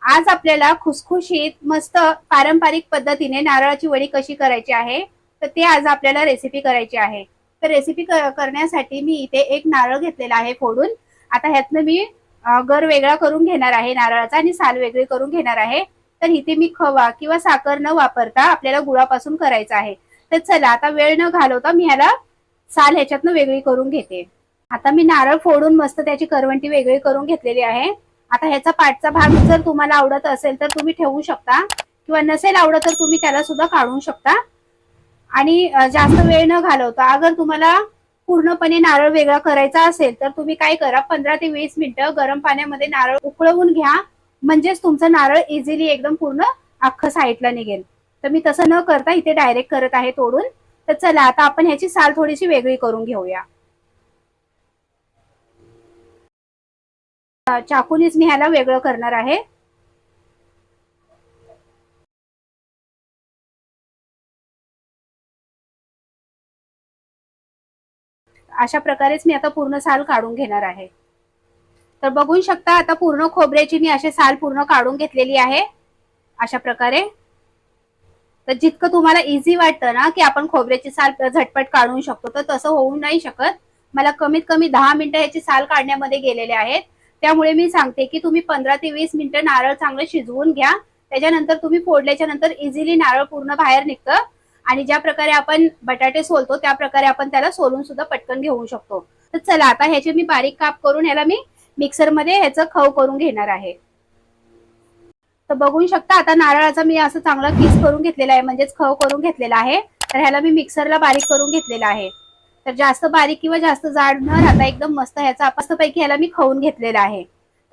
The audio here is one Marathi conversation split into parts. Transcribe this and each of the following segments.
आज आपल्याला खुसखुशीत मस्त पारंपरिक पद्धतीने नारळाची वडी कशी करायची आहे, तर ते आज आपल्याला रेसिपी करायची आहे. तर रेसिपी करण्यासाठी मी इथे एक नारळ घेतलेला आहे फोडून. आता ह्यातनं मी गर वेगळा करून घेणार आहे नारळाचा आणि साल वेगळी करून घेणार आहे. तर इथे मी खवा किंवा साखर न वापरता आपल्याला गुळापासून करायचं आहे. तर चला आता वेळ न घालवता मी ह्याला साल ह्याच्यातनं वेगळी करून घेते. आता मी नारळ फोडून मस्त त्याची करवंटी वेगळी करून घेतलेली आहे. आता ह्याचा पाठचा भाग जर तुम्हाला आवडत असेल तर तुम्ही ठेवू शकता किंवा नसेल आवडत तर तुम्ही त्याला सुद्धा काढू शकता. आणि जास्त वेळ न घालवता अगर तुम्हाला पूर्णपणे नारळ वेगळा करायचा असेल तर तुम्ही काय करा, 15 ते 20 मिनिटं गरम पाण्यामध्ये नारळ उकळवून घ्या. म्हणजेच तुमचं नारळ इझिली एकदम पूर्ण अख्खं साईडला निघेल. तर मी तसं न करता इथे डायरेक्ट करत आहे तोडून. तर चला आता आपण ह्याची साल थोडीशी वेगळी करून घेऊया. चाकूनीच मी ह्याला वेगळं करणार आहे. अशा प्रकारेच मी आता पूर्ण साल काढून घेणार आहे. तर बघू शकता आता पूर्ण खोबऱ्याची मी असे साल पूर्ण काढून घेतलेली आहे अशा प्रकारे. तर जितकं तुम्हाला इझी वाटतं ना की आपण खोबऱ्याची साल झटपट काढू शकतो, तर तसं होऊ नाही शकत. मला कमीत कमी 10 मिनिटं ह्याची साल काढण्यामध्ये गेलेले आहेत. त्यामुळे मी सांगते की तुम्ही 15 ते 20 मिनिटं नारळ चांगलं शिजवून घ्या. त्याच्यानंतर तुम्ही फोडल्याच्या नंतर इझिली नारळ पूर्ण बाहेर निघतं. आणि ज्या प्रकारे आपण बटाटे सोलतो त्या प्रकारे आपण त्याला सोलून सुद्धा पटकन घेऊ शकतो. तर चला आता ह्याचे मी बारीक काप करून ह्याला मी मिक्सर मध्ये ह्याचं खव करून घेणार आहे. तर बघू शकता आता नारळाचा मी असं चांगला किस करून घेतलेला आहे, म्हणजेच खव करून घेतलेला आहे. तर ह्याला मी मिक्सरला बारीक करून घेतलेला आहे. तर जास्त बारीक किंवा जास्त जाड न राहता एकदम मस्त ह्याचा मस्तपैकी ह्याला मी खवून घेतलेला आहे.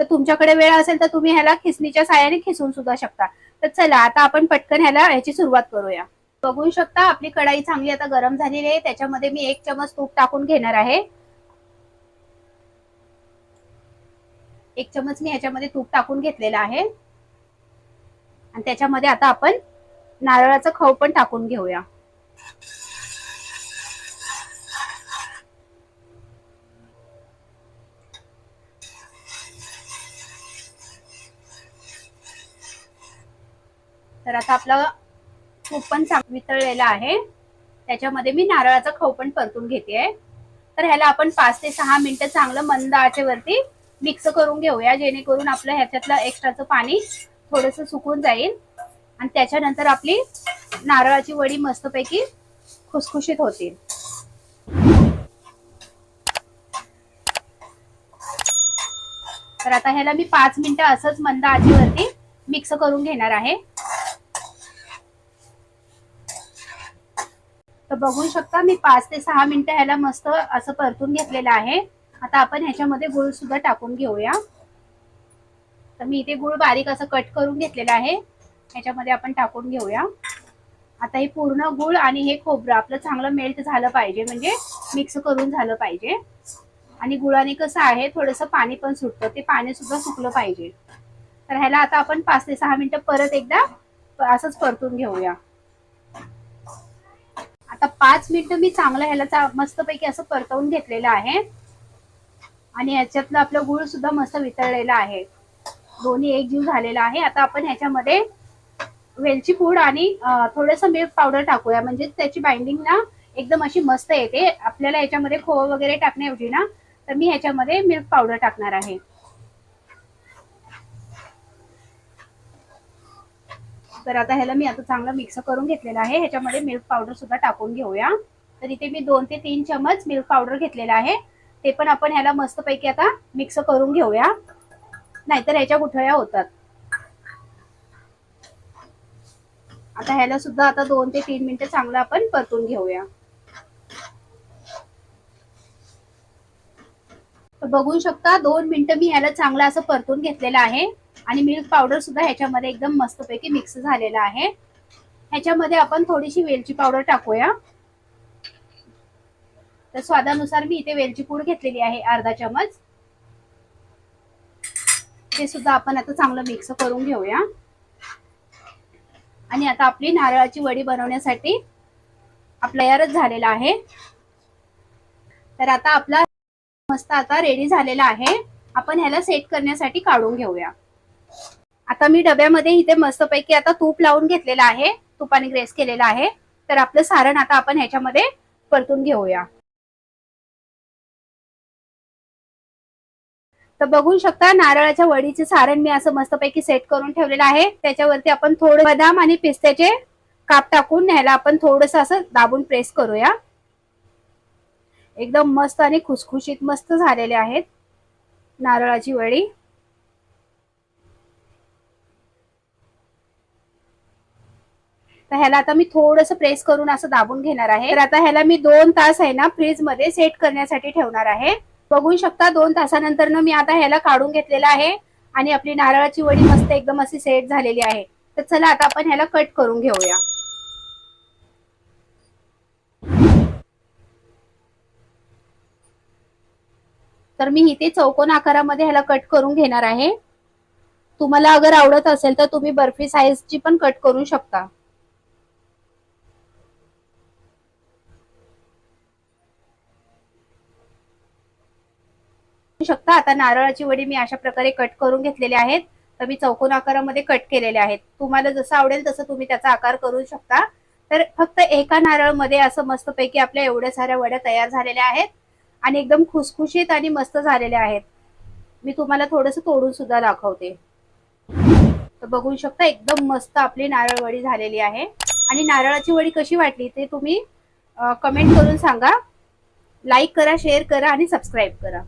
तर तुमच्याकडे वेळ असेल तर तुम्ही ह्याला खिसणीच्या साहाय्याने खिसून सुद्धा शकता. तर चला आता आपण पटकन ह्याला ह्याची सुरुवात करूया. बघू शकता आपली कढाई चांगली आता गरम झालेली आहे. त्याच्यामध्ये मी 1 चमच तूप टाकून घेणार आहे. 1 चमच मी ह्याच्यामध्ये तूप टाकून घेतलेला आहे. आणि त्याच्यामध्ये आता आपण नारळाचं खव पण टाकून घेऊया. तर आता आपलं तूप पण चांगलं वितळलेलं आहे. त्याच्यामध्ये मी नारळाचा खव पण परतून घेते. तर ह्याला आपण 5 ते 6 मिनिटं चांगलं मंद आचेवरती मिक्स करून घेऊया, जेणेकरून आपलं ह्याच्यातलं एक्स्ट्राचं पाणी थोडंसं सुकून जाईल आणि त्याच्यानंतर आपली नारळाची वडी मस्तपैकी खुसखुशीत होतील. तर आता ह्याला मी 5 मिनिटं असंच मंद आचेवरती मिक्स करून घेणार आहे. तर बघू शकता मी 5 ते 6 मिनिटं ह्याला मस्त असं परतून घेतलेलं आहे. आता आपण ह्याच्यामध्ये गुळ सुद्धा टाकून घेऊया. तर मी इथे गुळ बारीक असं कट करून घेतलेला आहे, ह्याच्यामध्ये आपण टाकून घेऊया. आता हे पूर्ण गुळ आणि हे खोबरं आपलं चांगलं मेल्ट झालं पाहिजे, म्हणजे मिक्स करून झालं पाहिजे. आणि गुळाने कसं आहे थोडंसं पाणी पण सुटतं, ते पाणी सुद्धा सुकलं पाहिजे. तर ह्याला आता आपण 5 ते 6 मिनिटं परत एकदा असंच परतून घेऊया. आता 5 मिनिटं मी चांगलं ह्याला मस्तपैकी असं परतवून घेतलेलं आहे. आणि ह्याच्यातलं आपलं गुळ सुद्धा मस्त वितळलेला आहे, दोन्ही एकजीव झालेला आहे. आता आपण ह्याच्यामध्ये वेलची पूड आणि थोडंसं मिल्क पावडर टाकूया, म्हणजे त्याची बाइंडिंग ना एकदम अशी मस्त येते. आपल्याला ह्याच्यामध्ये खोवा वगैरे टाकण्याऐवजी ना, तर मी ह्याच्यामध्ये मिल्क पावडर टाकणार आहे. तर आता ह्याला मी आता चांगलं मिक्स करून घेतलेलं आहे. ह्याच्यामध्ये मिल्क पावडर सुद्धा टाकून घेऊया. तर इथे मी 2 ते 3 चमच मिल्क पावडर घेतलेला आहे. ते पण आपण ह्याला मस्तपैकी आता मिक्स करून घेऊया, नाहीतर ह्याच्या गुठळ्या होतात. आता ह्याला सुद्धा आता 2 ते 3 मिनिटं चांगलं आपण परतून घेऊया. तर बघू शकता 2 मिनिटं मी ह्याला चांगलं असं परतून घेतलेलं आहे. आणि मिल्क पावडर सुद्धा ह्याच्यामध्ये एकदम मस्तपैकी मिक्स झालेला आहे. ह्याच्यामध्ये आपण थोडीशी वेलची पावडर टाकूया. तर स्वादानुसार मी इथे वेलची पूड घेतलेली आहे अर्धा चमच. ते सुद्धा आपण आता चांगलं मिक्स करून घेऊया. आणि आता आपली नारळाची वडी बनवण्यासाठी आपला तयारच झालेला आहे. तर आता आपला मस्त आता रेडी झालेला आहे. आपण ह्याला सेट करण्यासाठी काढून घेऊया. आता मी डब्यामध्ये इथे मस्तपैकी आता तूप लावून घेतलेलं आहे, तुपाने ग्रेस केलेलं आहे. तर आपलं सारण आता आपण ह्याच्यामध्ये परतून घेऊया. तर बघू शकता नारळाच्या वडीचे सारण मी असं मस्तपैकी सेट करून ठेवलेलं आहे. त्याच्यावरती आपण थोडे बदाम आणि पिस्त्याचे काप टाकून ह्याला आपण थोडंसं असं दाबून प्रेस करूया. एकदम मस्त आणि खुसखुशीत मस्त झालेले आहेत नारळाची वडी. तर ह्याला आता मी थोडंसं प्रेस करून असं दाबून घेणार आहे. तर आता ह्याला मी 2 तास आहे ना फ्रीज मध्ये सेट करण्यासाठी ठेवणार आहे. बघू शकता 2 तासानंतर मी आता ह्याला काढून घेतलेला आहे आणि आपली नारळाची वडी मस्त एकदम अशी सेट झालेली आहे. तर चला आता आपण ह्याला कट करून घेऊया. तर मी इथे चौकोन आकारामध्ये ह्याला कट करून घेणार आहे. तुम्हाला अगर आवडत असेल तर तुम्ही बर्फी साईजची पण कट करू शकता. शकता आता नारळाची वडी मी अशा प्रकारे कट करून घेतलेले आहेत. तर मी चौकोन आकारामध्ये कट केलेले आहेत. तुम्हाला जसं आवडेल तसं तुम्ही त्याचा आकार करू शकता. तर फक्त एका नारळमध्ये असं मस्तपैकी आपल्या एवढ्या साऱ्या वड्या तयार झालेल्या आहेत आणि एकदम खुसखुशीत आणि मस्त झालेल्या आहेत. मी तुम्हाला थोडंसं तोडून सुद्धा दाखवते. तर बघू शकता एकदम मस्त आपली नारळ वडी झालेली आहे. आणि नारळाची वडी कशी वाटली ते तुम्ही कमेंट करून सांगा. लाईक करा, शेअर करा आणि सबस्क्राईब करा.